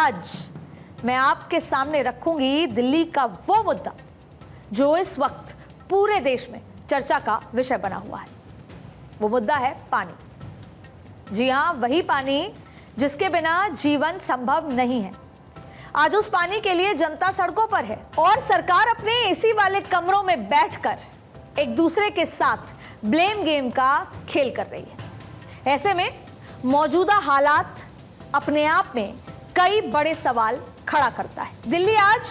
आज मैं आपके सामने रखूंगी दिल्ली का वो मुद्दा जो इस वक्त पूरे देश में चर्चा का विषय बना हुआ है। वो मुद्दा है पानी। जी हां, वही पानी जिसके बिना जीवन संभव नहीं है। आज उस पानी के लिए जनता सड़कों पर है और सरकार अपने एसी वाले कमरों में बैठकर एक दूसरे के साथ ब्लेम गेम का खेल कर रही है। ऐसे में मौजूदा हालात अपने आप में कई बड़े सवाल खड़ा करता है। दिल्ली आज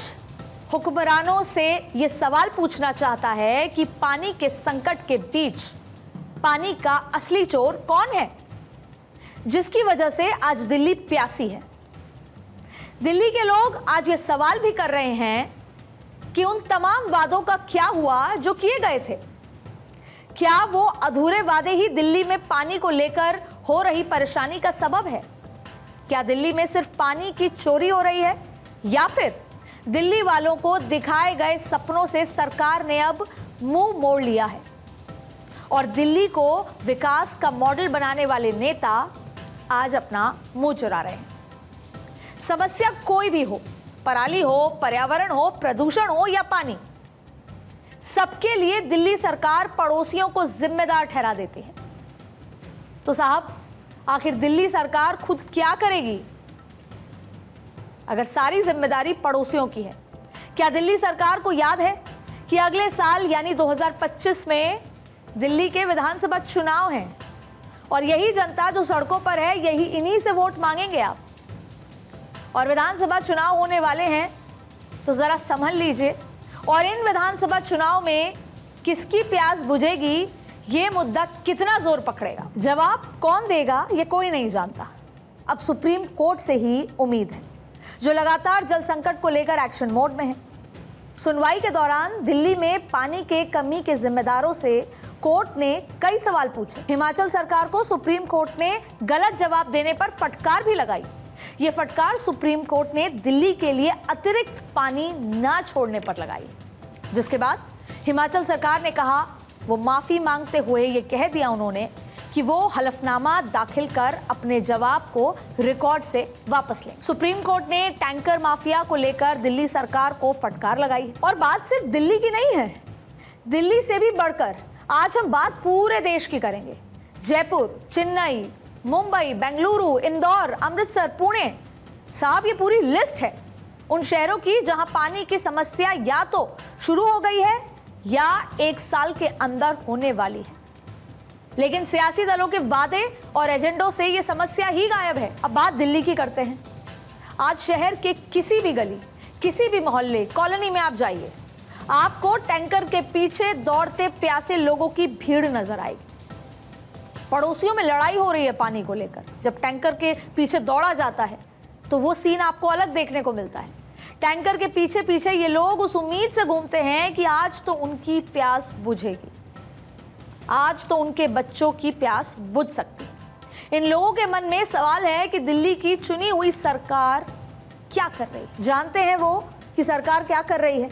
हुक्मरानों से यह सवाल पूछना चाहता है कि पानी के संकट के बीच पानी का असली चोर कौन है, जिसकी वजह से आज दिल्ली प्यासी है। दिल्ली के लोग आज ये सवाल भी कर रहे हैं कि उन तमाम वादों का क्या हुआ जो किए गए थे। क्या वो अधूरे वादे ही दिल्ली में पानी को लेकर हो रही परेशानी का सबब है? क्या दिल्ली में सिर्फ पानी की चोरी हो रही है या फिर दिल्ली वालों को दिखाए गए सपनों से सरकार ने अब मुंह मोड़ लिया है और दिल्ली को विकास का मॉडल बनाने वाले नेता आज अपना मुंह चुरा रहे हैं? समस्या कोई भी हो, पराली हो, पर्यावरण हो, प्रदूषण हो या पानी, सबके लिए दिल्ली सरकार पड़ोसियों को जिम्मेदार ठहरा देती है। तो साहब, आखिर दिल्ली सरकार खुद क्या करेगी अगर सारी जिम्मेदारी पड़ोसियों की है? क्या दिल्ली सरकार को याद है कि अगले साल यानी 2025 में दिल्ली के विधानसभा चुनाव हैं और यही जनता जो सड़कों पर है, यही इन्हीं से वोट मांगेंगे आप। और विधानसभा चुनाव होने वाले हैं तो जरा संभल लीजिए और इन विधानसभा चुनाव में किसकी प्यास बुझेगी, ये मुद्दा कितना जोर पकड़ेगा, जवाब कौन देगा ये कोई नहीं जानता। अब सुप्रीम कोर्ट से ही उम्मीद है, जो लगातार जल संकट को लेकर एक्शन मोड में है। सुनवाई के दौरान दिल्ली में पानी के कमी के जिम्मेदारों से कोर्ट ने कई सवाल पूछे। हिमाचल सरकार को सुप्रीम कोर्ट ने गलत जवाब देने पर फटकार भी लगाई। ये फटकार सुप्रीम कोर्ट ने दिल्ली के लिए अतिरिक्त पानी ना छोड़ने पर लगाई, जिसके बाद हिमाचल सरकार ने कहा, वो माफी मांगते हुए ये कह दिया उन्होंने कि वो हलफनामा दाखिल कर अपने जवाब को रिकॉर्ड से वापस लें। सुप्रीम कोर्ट ने टैंकर माफिया को लेकर दिल्ली सरकार को फटकार लगाई और बात सिर्फ दिल्ली की नहीं है, दिल्ली से भी बढ़कर आज हम बात पूरे देश की करेंगे। जयपुर, चेन्नई, मुंबई, बेंगलुरु, इंदौर, अमृतसर, पुणे, साहब ये पूरी लिस्ट है उन शहरों की जहां पानी की समस्या या तो शुरू हो गई है या एक साल के अंदर होने वाली है। लेकिन सियासी दलों के वादे और एजेंडों से ये समस्या ही गायब है। अब बात दिल्ली की करते हैं। आज शहर के किसी भी गली, किसी भी मोहल्ले, कॉलोनी में आप जाइए, आपको टैंकर के पीछे दौड़ते प्यासे लोगों की भीड़ नजर आएगी। पड़ोसियों में लड़ाई हो रही है पानी को लेकर। जब टैंकर के पीछे दौड़ा जाता है तो वो सीन आपको अलग देखने को मिलता है। टैंकर के पीछे पीछे ये लोग उस उम्मीद से घूमते हैं कि आज तो उनकी प्यास बुझेगी, आज तो उनके बच्चों की प्यास बुझ सकती है। इन लोगों के मन में सवाल है कि दिल्ली की चुनी हुई सरकार क्या कर रही है। जानते हैं वो कि सरकार क्या कर रही है?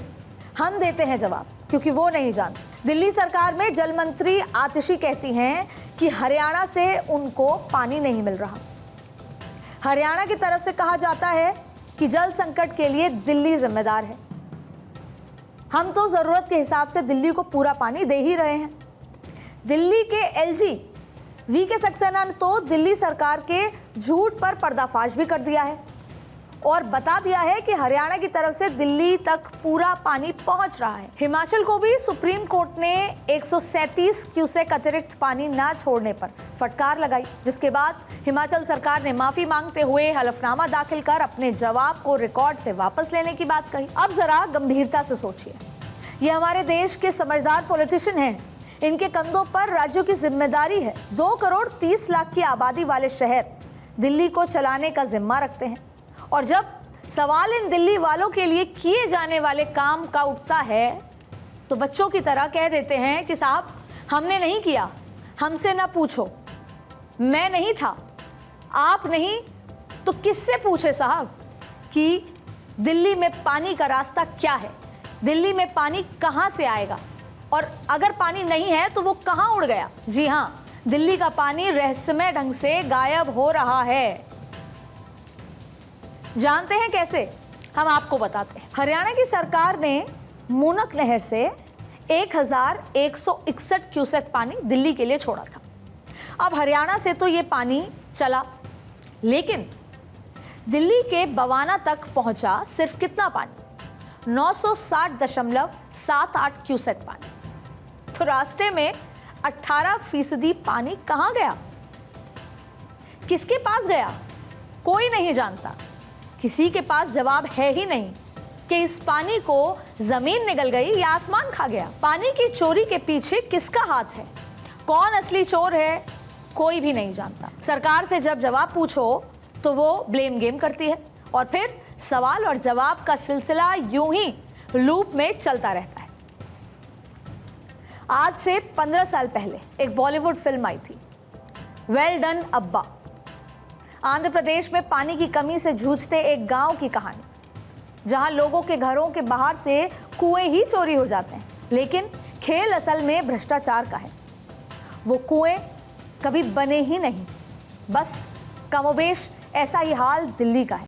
हम देते हैं जवाब, क्योंकि वो नहीं जानते। दिल्ली सरकार में जल मंत्री आतिशी कहती हैं कि हरियाणा से उनको पानी नहीं मिल रहा। हरियाणा की तरफ से कहा जाता है कि जल संकट के लिए दिल्ली जिम्मेदार है। हम तो जरूरत के हिसाब से दिल्ली को पूरा पानी दे ही रहे हैं। दिल्ली के एलजी वीके सक्सेना ने तो दिल्ली सरकार के झूठ पर पर्दाफाश भी कर दिया है और बता दिया है कि हरियाणा की तरफ से दिल्ली तक पूरा पानी पहुंच रहा है। हिमाचल को भी सुप्रीम कोर्ट ने 137 क्यूसेक अतिरिक्त पानी ना छोड़ने पर फटकार लगाई, जिसके बाद हिमाचल सरकार ने माफी मांगते हुए हलफनामा दाखिल कर अपने जवाब को रिकॉर्ड से वापस लेने की बात कही। अब जरा गंभीरता से सोचिए, ये हमारे देश के समझदार पॉलिटिशियन हैं, इनके कंधों पर राज्यों की जिम्मेदारी है। 2 करोड़ 30 लाख की आबादी वाले शहर दिल्ली को चलाने का जिम्मा रखते हैं और जब सवाल इन दिल्ली वालों के लिए किए जाने वाले काम का उठता है तो बच्चों की तरह कह देते हैं कि साहब हमने नहीं किया, हमसे ना पूछो, मैं नहीं था, आप नहीं तो किससे पूछे साहब कि दिल्ली में पानी का रास्ता क्या है, दिल्ली में पानी कहां से आएगा और अगर पानी नहीं है तो वो कहां उड़ गया। जी हां, दिल्ली का पानी रहस्यमय ढंग से गायब हो रहा है। जानते हैं कैसे? हम आपको बताते हैं। हरियाणा की सरकार ने मूनक नहर से 1161 क्यूसेक पानी दिल्ली के लिए छोड़ा था। अब हरियाणा से तो ये पानी चला, लेकिन दिल्ली के बवाना तक पहुंचा सिर्फ कितना पानी? 960.78 क्यूसेक पानी। तो रास्ते में 18% पानी कहां गया? किसके पास गया? कोई नहीं जानता। किसी के पास जवाब है ही नहीं कि इस पानी को जमीन निगल गई या आसमान खा गया। पानी की चोरी के पीछे किसका हाथ है? कौन असली चोर है? कोई भी नहीं जानता। सरकार से जब जवाब पूछो तो वो ब्लेम गेम करती है और फिर सवाल और जवाब का सिलसिला यूं ही लूप में चलता रहता है। आज से 15 साल पहले एक बॉलीवुड फिल्म आई थी, वेल डन अब्बा। आंध्र प्रदेश में पानी की कमी से जूझते एक गांव की कहानी, जहां लोगों के घरों के बाहर से कुएं ही चोरी हो जाते हैं। लेकिन खेल असल में भ्रष्टाचार का है। वो कुएं कभी बने ही नहीं। बस कमोबेश ऐसा ही हाल दिल्ली का है।